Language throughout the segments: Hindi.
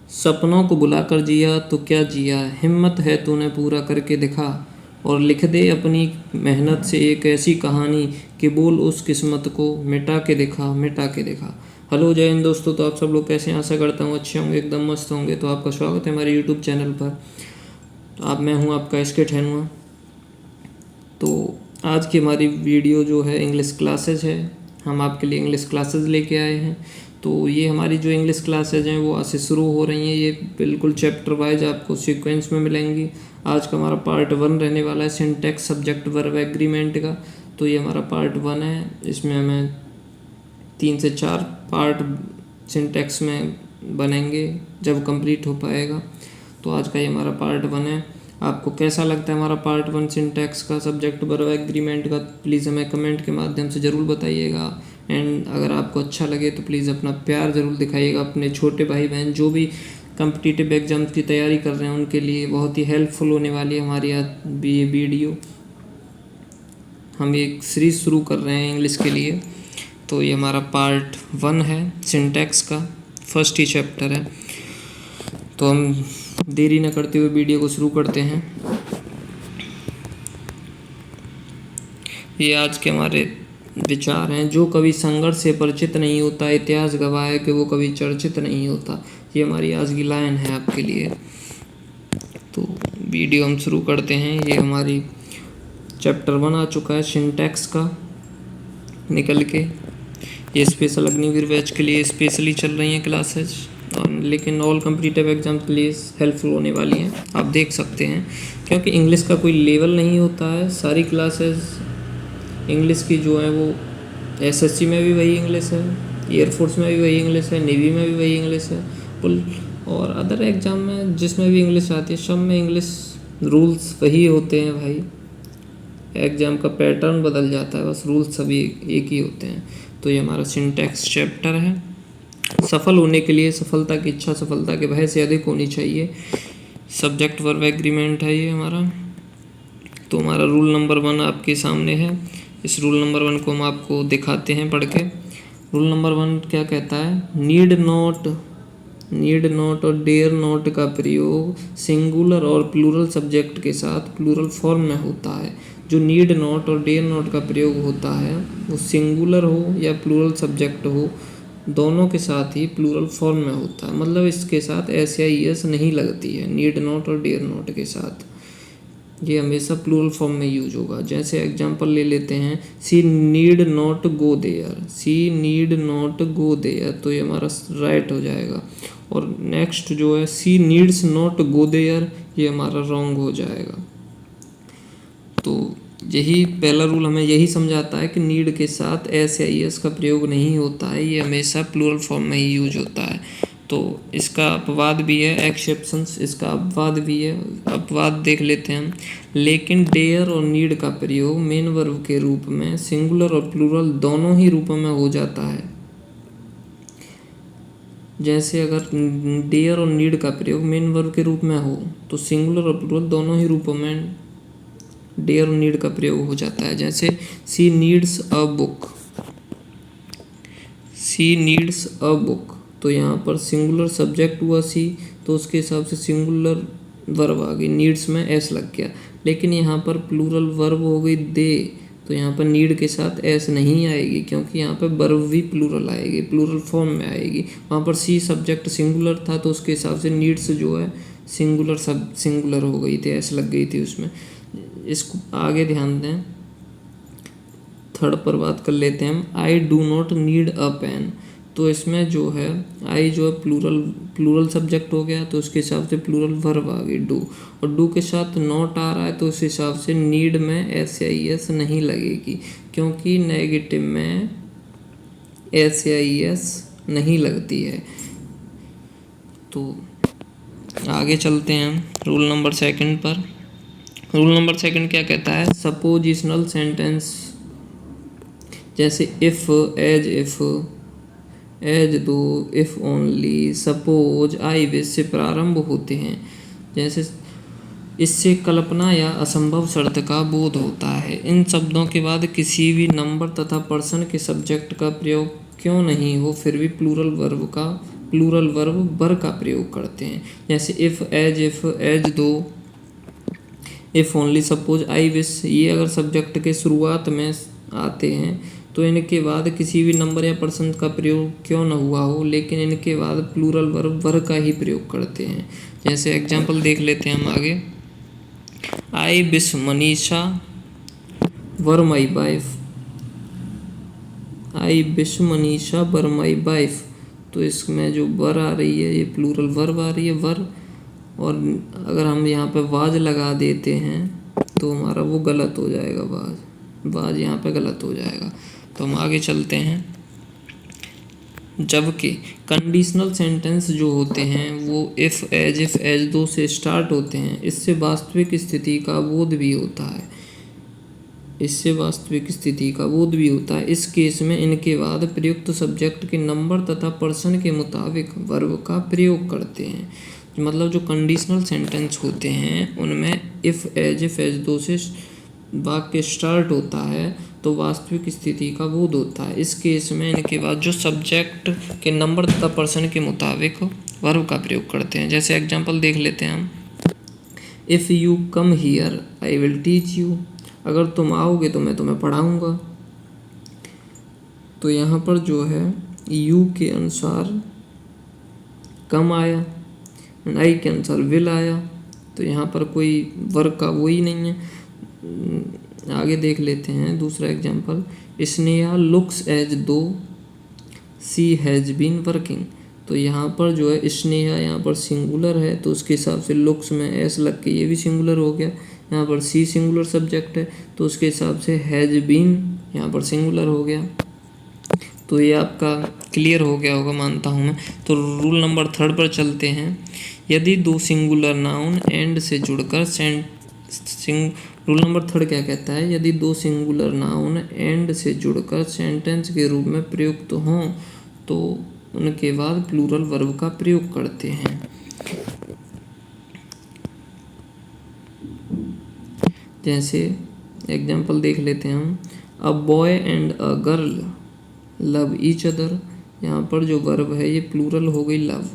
सपनों को बुलाकर जिया तो क्या जिया, हिम्मत है तूने पूरा करके दिखा, और लिख दे अपनी मेहनत से एक ऐसी कहानी कि बोल उस किस्मत को मिटा के दिखा, मिटा के दिखा। हेलो जय हिंद दोस्तों, तो आप सब लोग कैसे हैं? आशा करता हूँ अच्छे होंगे, एकदम मस्त होंगे। तो आपका स्वागत है हमारे यूट्यूब चैनल पर। तो मैं हूँ आपका एसके ठेनुआ। तो आज की हमारी वीडियो जो है इंग्लिश क्लासेज है। हम आपके लिए इंग्लिश क्लासेज लेके आए हैं। तो ये हमारी जो इंग्लिश क्लासेज हैं वो आज से शुरू हो रही हैं। ये बिल्कुल चैप्टर वाइज आपको सीक्वेंस में मिलेंगी। आज का हमारा पार्ट 1 रहने वाला है सिंटैक्स सब्जेक्ट वर्ब एग्रीमेंट का। तो ये हमारा पार्ट 1 है। इसमें हमें 3 से 4 पार्ट सिंटैक्स में बनेंगे जब कंप्लीट हो पाएगा। तो आज का ये हमारा पार्ट 1 है। आपको कैसा लगता है हमारा पार्ट 1 सिंटैक्स का सब्जेक्ट वर्ब एग्रीमेंट का, प्लीज़ हमें कमेंट के माध्यम से ज़रूर बताइएगा। एंड अगर आपको अच्छा लगे तो प्लीज़ अपना प्यार ज़रूर दिखाइएगा। अपने छोटे भाई बहन जो भी कॉम्पिटिटिव एग्जाम्स की तैयारी कर रहे हैं उनके लिए बहुत ही हेल्पफुल होने वाली है हमारी आज ये वीडियो। हम एक सीरीज़ शुरू कर रहे हैं इंग्लिश के लिए। तो ये हमारा पार्ट 1 है सिंटैक्स का, फर्स्ट ही चैप्टर है। तो हम देरी न करते हुए वीडियो को शुरू करते हैं। ये आज के हमारे विचार हैं। जो कभी संघर्ष से परिचित नहीं होता, इतिहास गवाह है कि वो कभी चर्चित नहीं होता। ये हमारी आज की लाइन है आपके लिए। तो वीडियो हम शुरू करते हैं। ये हमारी चैप्टर 1 आ चुका है सिंटैक्स का निकल के। ये स्पेशल अग्निवीर बैच के लिए स्पेशली चल रही हैं क्लासेज, लेकिन ऑल कॉम्पिटिटिव एग्जाम के लिए हेल्पफुल होने वाली हैं। आप देख सकते हैं क्योंकि इंग्लिश का कोई लेवल नहीं होता है। सारी क्लासेस इंग्लिश की जो है वो एसएससी में भी वही इंग्लिश है, एयरफोर्स में भी वही इंग्लिश है, नेवी में भी वही इंग्लिश है, और अदर एग्ज़ाम में जिसमें भी इंग्लिश आती है सब में इंग्लिश रूल्स वही होते हैं भाई। एग्ज़ाम का पैटर्न बदल जाता है, बस रूल्स सभी एक ही होते हैं। तो ये हमारा सिंटैक्स चैप्टर है। सफल होने के लिए सफलता की इच्छा सफलता के भय से अधिक होनी चाहिए। सब्जेक्ट वर्ब एग्रीमेंट है ये हमारा। तो हमारा रूल नंबर 1 आपके सामने है। इस रूल नंबर 1 को हम आपको दिखाते हैं पढ़ के। रूल नंबर 1 क्या कहता है? नीड नॉट और डेयर नॉट का प्रयोग सिंगुलर और प्लूरल सब्जेक्ट के साथ प्लूरल फॉर्म में होता है। जो नीड नॉट और डेयर नॉट का प्रयोग होता है वो सिंगुलर हो या प्लूरल सब्जेक्ट हो, दोनों के साथ ही प्लूरल फॉर्म में होता है। मतलब इसके साथ एस या ईएस नहीं लगती है। नीड नॉट और डेयर नॉट के साथ ये हमेशा प्लूरल फॉर्म में यूज होगा। जैसे एग्जांपल ले लेते हैं, she need not go there, she need not go there, तो ये हमारा राइट हो जाएगा। और नेक्स्ट जो है सी नीड्स नॉट गो देयर, ये हमारा रॉन्ग हो जाएगा। तो यही पहला रूल हमें यही समझाता है कि नीड के साथ एस या ईएस का प्रयोग नहीं होता है, ये हमेशा प्लूरल फॉर्म में ही यूज होता है। तो इसका अपवाद भी है, एक्सेप्शंस, इसका अपवाद भी है। अपवाद देख लेते हैं हम। लेकिन डेयर और नीड का प्रयोग मेन वर्ब के रूप में सिंगुलर और प्लूरल दोनों ही रूपों में हो जाता है। जैसे अगर डेयर और नीड का प्रयोग मेन वर्ब के रूप में हो तो सिंगुलर और प्लूरल दोनों ही रूपों में डेयर और नीड का प्रयोग हो जाता है। जैसे she needs a book, she needs a book, तो यहाँ पर सिंगुलर सब्जेक्ट हुआ सी, तो उसके हिसाब से सिंगुलर वर्ब आ गई, नीड्स में एस लग गया। लेकिन यहाँ पर प्लूरल वर्ब हो गई दे, तो यहाँ पर नीड के साथ एस नहीं आएगी क्योंकि यहाँ पर वर्ब भी प्लूरल आएगी, प्लूरल फॉर्म में आएगी। वहाँ पर सी सब्जेक्ट सिंगुलर था तो उसके हिसाब से नीड्स जो है सिंगुलर हो गई थी, एस लग गई थी उसमें। इसको आगे ध्यान दें। थर्ड पर बात कर लेते हैं हम। I do not need a pen, तो इसमें जो है आई जो है प्लूरल सब्जेक्ट हो गया, तो उसके हिसाब से प्लूरल वर्ब आ गई डू, और डू के साथ नॉट आ रहा है तो उस हिसाब से नीड में एस या ईएस नहीं लगेगी क्योंकि नेगेटिव में एस या ईएस नहीं लगती है। तो आगे चलते हैं हम रूल नंबर 2 पर। रूल नंबर 2 क्या कहता है? सपोजिशनल सेंटेंस जैसे इफ़, एज दो, if only, suppose, I wish से प्रारंभ होते हैं। जैसे इससे कल्पना या असंभव शर्त का बोध होता है। इन शब्दों के बाद किसी भी नंबर तथा पर्सन के सब्जेक्ट का प्रयोग क्यों नहीं हो, फिर भी प्लूरल वर्ब का प्लूरल वर्ब वर का प्रयोग करते हैं। जैसे इफ़, एज दो, if only, suppose, I wish, ये अगर सब्जेक्ट के शुरुआत में आते हैं तो इनके बाद किसी भी नंबर या पर्सन का प्रयोग क्यों न हुआ हो, लेकिन इनके बाद प्लूरल वर्ब वर का ही प्रयोग करते हैं। जैसे एग्जांपल देख लेते हैं हम आगे। I wish Manisha were my wife, I wish Manisha were my wife, तो इसमें जो वर आ रही है ये प्लूरल वर्ब आ रही है, वर। और अगर हम यहाँ पे वाज लगा देते हैं तो हमारा वो गलत हो जाएगा, वाज यहाँ पे गलत हो जाएगा। तो हम आगे चलते हैं। जबकि कंडीशनल सेंटेंस जो होते हैं वो इफ़, एज दो से स्टार्ट होते हैं, इससे वास्तविक स्थिति का बोध भी होता है, इससे वास्तविक स्थिति का बोध भी होता है। इस केस में इनके बाद प्रयुक्त सब्जेक्ट के नंबर तथा पर्सन के मुताबिक वर्ब का प्रयोग करते हैं। मतलब जो कंडीशनल सेंटेंस होते हैं उनमें इफ़, एज दो से वाक्य स्टार्ट होता है तो वास्तविक स्थिति का बोध होता है। इस केस में इनके बाद जो सब्जेक्ट के नंबर तथा पर्सन के मुताबिक वर्ब का प्रयोग करते हैं। जैसे एग्जांपल देख लेते हैं हम। If you come here I will teach you, अगर तुम आओगे तो मैं तुम्हें पढ़ाऊँगा। तो यहाँ पर जो है यू के अनुसार कम आया, आई के अनुसार विल आया, तो यहाँ पर कोई वर्ब का वो ही नहीं है। आगे देख लेते हैं दूसरा एग्जांपल। स्नेहा लुक्स एज दो सी हैज़ बीन वर्किंग, तो यहाँ पर जो है स्नेहा यहाँ पर सिंगुलर है तो उसके हिसाब से लुक्स में एस लग के ये भी सिंगुलर हो गया। यहाँ पर सी सिंगुलर सब्जेक्ट है तो उसके हिसाब से हैज़ बीन यहाँ पर सिंगुलर हो गया। तो ये आपका क्लियर हो गया होगा मानता हूँ मैं। तो रूल नंबर 3 पर चलते हैं। यदि दो सिंगुलर नाउन एंड से जुड़कर रूल नंबर 3 क्या कहता है? यदि दो सिंगुलर नाउन एंड से जुड़कर सेंटेंस के रूप में प्रयुक्त हों तो उनके बाद प्लूरल वर्ब का प्रयोग करते हैं। जैसे एग्जाम्पल देख लेते हैं हम। A boy and a girl love each other, यहाँ पर जो वर्ब है ये प्लूरल हो गई लव,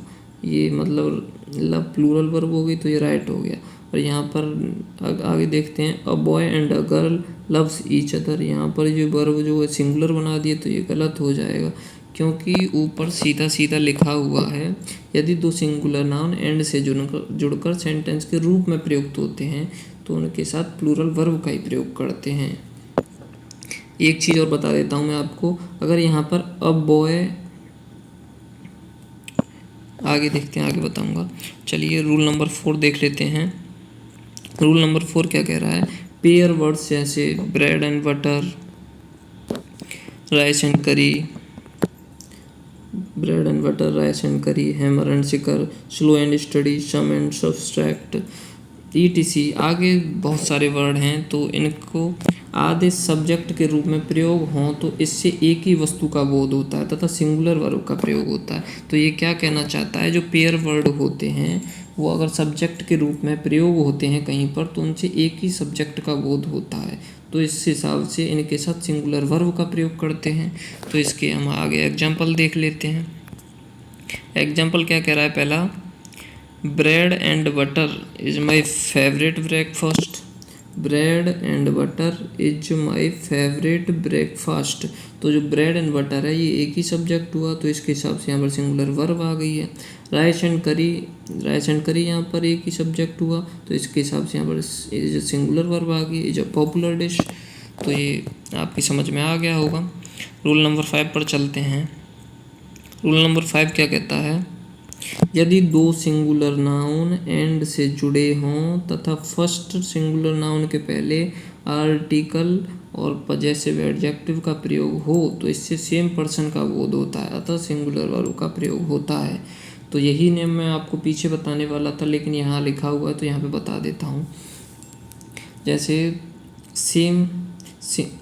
ये मतलब लव प्लूरल वर्ब हो गई तो ये राइट हो गया। और यहाँ पर आगे देखते हैं। A boy and a girl loves each other, यहाँ पर जो वर्ब जो है सिंगुलर बना दिए तो ये गलत हो जाएगा क्योंकि ऊपर सीधा सीधा लिखा हुआ है यदि दो सिंगुलर नाउन एंड से जुड़कर सेंटेंस के रूप में प्रयुक्त होते हैं तो उनके साथ प्लूरल वर्ब का ही प्रयोग करते हैं। एक चीज़ और बता देता हूँ मैं आपको। अगर यहाँ पर अ बॉय, आगे देखते हैं, आगे बताऊँगा। चलिए रूल नंबर 4 देख लेते हैं। रूल नंबर 4 क्या कह रहा है? पेयर वर्ड्स जैसे bread and butter, rice and curry, bread and butter, rice and curry, hammer and sickle, slow and steady, sum and subtract, ETC। आगे बहुत सारे वर्ड हैं तो इनको आधे सब्जेक्ट के रूप में प्रयोग हों तो इससे एक ही वस्तु का बोध होता है तथा सिंगुलर वर्ब का प्रयोग होता है। तो ये क्या कहना चाहता है? जो पेयर वर्ड होते हैं वो अगर सब्जेक्ट के रूप में प्रयोग होते हैं कहीं पर तो उनसे एक ही सब्जेक्ट का बोध होता है, तो इस हिसाब से इनके साथ सिंगुलर वर्ब का प्रयोग करते हैं। तो इसके हम आगे एग्जाम्पल देख लेते हैं। एग्जाम्पल क्या कह रहा है? पहला, bread and butter is my favourite breakfast, bread and butter is my favourite breakfast. तो जो ब्रेड एंड बटर है ये एक ही सब्जेक्ट हुआ तो इसके हिसाब से यहाँ पर सिंगुलर वर्ब आ गई है। राइस एंड करी यहाँ पर एक ही सब्जेक्ट हुआ तो इसके हिसाब से यहाँ पर सिंगुलर वर्ब आ गई, इज अ पॉपुलर डिश। तो ये आपकी समझ में आ गया होगा। रूल नंबर 5 पर चलते हैं। रूल नंबर 5 क्या कहता है? यदि दो सिंगुलर नाउन एंड से जुड़े हों तथा फर्स्ट सिंगुलर नाउन के पहले आर्टिकल और पजेसिव एडजेक्टिव का प्रयोग हो तो इससे सेम पर्सन का बोध होता है अतः सिंगुलर वर्ब का प्रयोग होता है। तो यही नियम मैं आपको पीछे बताने वाला था लेकिन यहाँ लिखा हुआ है तो यहाँ पे बता देता हूँ। जैसे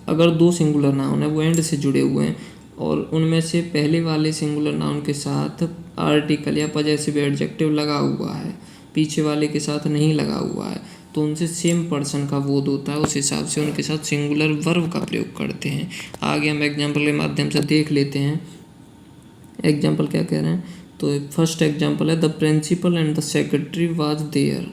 अगर दो सिंगुलर नाउन है वो एंड से जुड़े हुए हैं और उनमें से पहले वाले सिंगुलर नाउन के साथ आर्टिकल या पजेसिव एडजेक्टिव लगा हुआ है, पीछे वाले के साथ नहीं लगा हुआ है, तो उनसे सेम पर्सन का बोध होता है, उस हिसाब से उनके साथ सिंगुलर वर्ब का प्रयोग करते हैं। आगे हम एग्जाम्पल के माध्यम से देख लेते हैं। एग्जाम्पल क्या कह रहे हैं? तो फर्स्ट एग्जांपल है the principal and the secretary was there.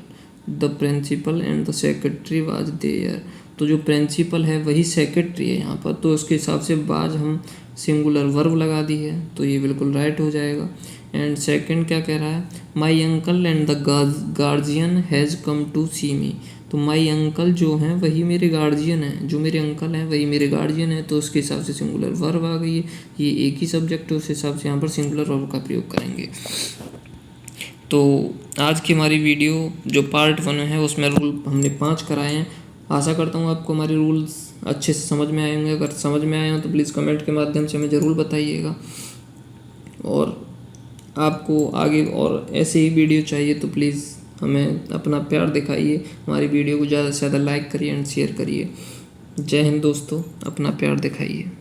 The principal and the secretary was there, तो जो प्रिंसिपल है वही सेक्रेटरी है यहाँ पर, तो उसके हिसाब से वाज हम सिंगुलर वर्ब लगा दी है, तो ये बिल्कुल राइट हो जाएगा। एंड सेकंड क्या कह रहा है, my uncle and the guardian has come to see me. तो माई अंकल जो हैं वही मेरे गार्जियन हैं, जो मेरे अंकल हैं वही मेरे गार्जियन हैं, तो उसके हिसाब से सिंगुलर वर्ब आ गई है। ये एक ही सब्जेक्ट है, उस हिसाब से यहाँ पर सिंगुलर वर्ब का प्रयोग करेंगे। तो आज की हमारी वीडियो जो पार्ट 1 है उसमें रूल हमने 5 कराए हैं। आशा करता हूँ आपको हमारे रूल्स अच्छे से समझ में आए होंगे। अगर समझ में आए हो तो प्लीज़ कमेंट के माध्यम से हमें ज़रूर बताइएगा, और आपको आगे और ऐसे ही वीडियो चाहिए तो प्लीज़ हमें अपना प्यार दिखाइए, हमारी वीडियो को ज़्यादा से ज़्यादा लाइक करिए एंड शेयर करिए। जय हिंद दोस्तों, अपना प्यार दिखाइए।